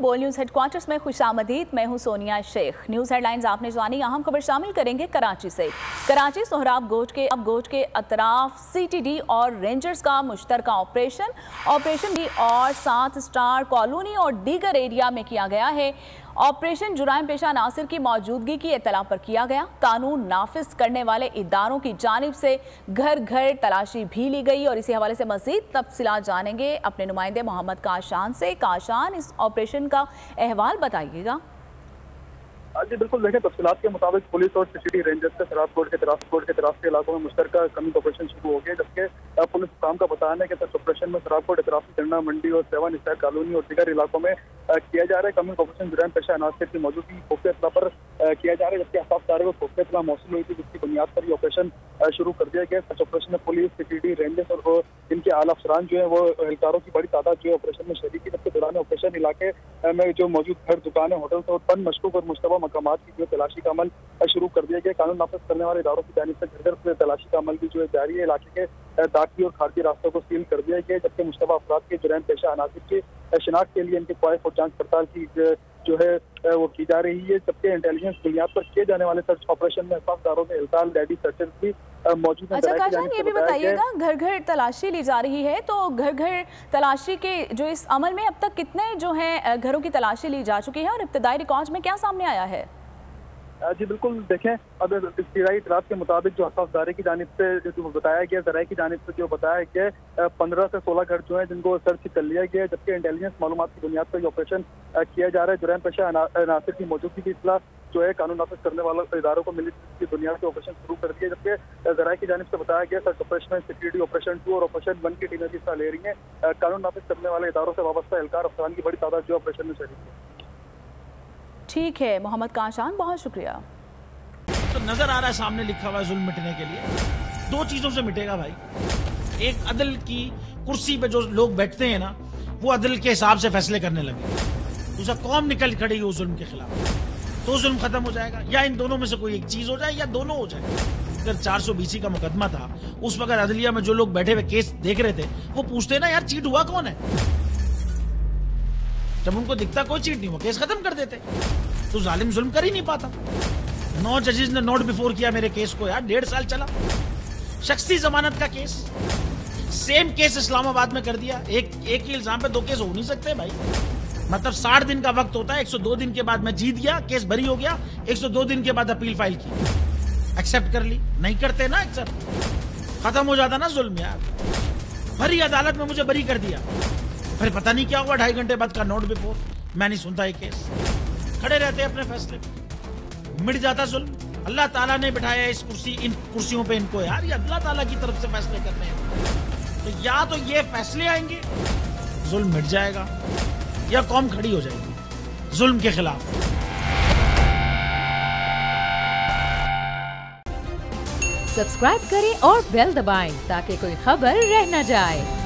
बोल news headquarters में खुशामदीद। मैं हूं सोनिया शेख। न्यूज हेडलाइंस आपने जानी। अहम खबर शामिल करेंगे कराची से। कराची सोहराब गोट के अतराफ सीटीडी और रेंजर्स का मुश्तरका ऑपरेशन डी और 7 स्टार कॉलोनी और दीगर एरिया में किया गया है। ऑपरेशन जुराइम पेशा नासिर की मौजूदगी की इत्तला पर किया गया। कानून नाफिज करने वाले इदारों की जानिब से घर घर तलाशी भी ली गई और इसी हवाले से मजीद तफसीलात जानेंगे अपने नुमाइंदे मोहम्मद काशान से। काशान, इस ऑपरेशन का अहवाल बताइएगा। जी बिल्कुल, देखें तफसीलात के मुताबिक पुलिस और सीसीटी रेंजर्स के शराब कोर्ट के तरफ के इलाकों में मुश्तरका कमिंग ऑपरेशन शुरू हो गया, जबकि पुलिस हुकाम का बताना है कि इस ऑपरेशन में शराब कोर्ट इतराफी चन्ना मंडी और 7 स्टार कॉलोनी और दीगर इलाकों में किया जा रहा है। कमिंग ऑपरेशन जुराइम पेशा अनासर की मौजूदगी खुफिया इत्तला पर किया जा रहा है, जबकि अफताबदारों को खुफिया इत्तला मौसूल हुई थी, जिसकी बुनियाद पर ये ऑपरेशन शुरू कर दिया गया। इस ऑपरेशन में पुलिस, सीसीटी रेंजर्स और इनके आला अफसरान जो है वो एहलकारों की बड़ी तादाद जो है ऑपरेशन में शरीक थी। जबकि दौरान ऑपरेशन इलाके में जो मौजूद घर, दुकानें, होटल्स और तन मशकूक और मुश्तबा मकामात की जो तलाशी का अमल शुरू कर दिया गया। कानून नाफिज करने वाले इदारों की जानिब से घर घर तलाशी का अमल भी जो है जारी है। इलाके के दाखिली और खारजी रास्तों को सील कर दिया गया, जबकि मुश्तबा अफराद के जुराइम पेशा अनासिर की शिनाख्त के लिए इनकी ख्वाहिश और जांच पड़ताल की जो है वो की जा रही है। जबकि इंटेलिजेंस बुनियाद पर किए जाने वाले सर्च ऑपरेशन में अफताबदारों में एहलकाल डैडी सर्चर भी मौजूद है। अच्छा काशान, ये भी बताइएगा, घर घर तलाशी ली जा रही है, तो घर घर तलाशी के जो इस अमल में अब तक कितने जो है घरों की तलाशी ली जा चुकी है और इब्तदाई रिकॉर्ड में क्या सामने आया है? जी बिल्कुल, देखें अब इब्तदाई इतराफ़ के मुताबिक जो हसासदारी की जानिब से जो बताया गया, ज़राए की जानिब से जो बताया गया 15 से 16 घर जो हैं जिनको सर्च कर लिया गया है, जबकि इंटेलिजेंस मालूमात की बुनियाद पर ये ऑपरेशन किया जा रहा है। जुराइम पेशा अनासिर की मौजूदगी की इत्तला जो है कानून नाफिज करने वाले इदारों को मिली, जिसकी बुनियाद पर ऑपरेशन शुरू कर दिया। जबकि ज़राए की जानिब से बताया गया सर्च ऑपरेशन में सिक्योरिटी ऑपरेशन 2 और ऑपरेशन 1 की टीमें हिस्सा ले रही हैं। कानून नाफिज करने वाले इदारों से वाबस्ता एहलकार अफसरान की बड़ी तादाद जो ऑपरेशन में शरीक है। ठीक है मोहम्मद काशान, बहुत शुक्रिया। तो नजर आ रहा है सामने लिखा हुआ है जुल्म मिटने के लिए 2 चीजों से मिटेगा भाई। एक, अदल की कुर्सी पे जो लोग बैठते हैं ना, वो अदल के हिसाब से फैसले करने लगे। दूसरा, कौम निकल खड़ी उस जुल्म के खिलाफ, तो जुल्म खत्म हो जाएगा। या इन दोनों में से कोई एक चीज हो जाए या दोनों हो जाए। अगर 420 का मुकदमा था, उस वक्त अदलिया में जो लोग बैठे हुए केस देख रहे थे वो पूछते ना, यार चीट हुआ कौन है? जब उनको दिखता कोई चीट नहीं हुआ, केस खत्म कर देते। तो जालिम जुल्म कर ही नहीं पाता। 9 जजेस ने नोट बिफोर किया मेरे केस को, यार 1.5 साल चला। शख्सी जमानत का केस, सेम केस इस्लामाबाद में कर दिया। एक ही इल्जाम पे 2 केस हो नहीं सकते भाई। मतलब 60 दिन का वक्त होता है। 102 दिन के बाद मैं जीत गया, केस बरी हो गया। 102 दिन के बाद अपील फाइल की, एक्सेप्ट कर ली। नहीं करते ना एक्सेप्ट, खत्म हो जाता ना जुल्म यार। भरी अदालत में मुझे बरी कर दिया, फिर पता नहीं क्या हुआ, 2.5 घंटे बाद का नोट बिफोर। मैं नहीं सुनता ये केस, खड़े रहते अपने फैसले पे, मिट जाता जुल्म। अल्लाह ताला ने बिठाया इन कुर्सियों पे इनको यार, ये अल्लाह ताला की तरफ से फैसले करने हैं। तो या तो ये फैसले आएंगे, जुल्म मिट जाएगा, या कौम खड़ी हो जाएगी जुल्म के खिलाफ। सब्सक्राइब करें और बेल दबाएं ताकि कोई खबर रह न जाए।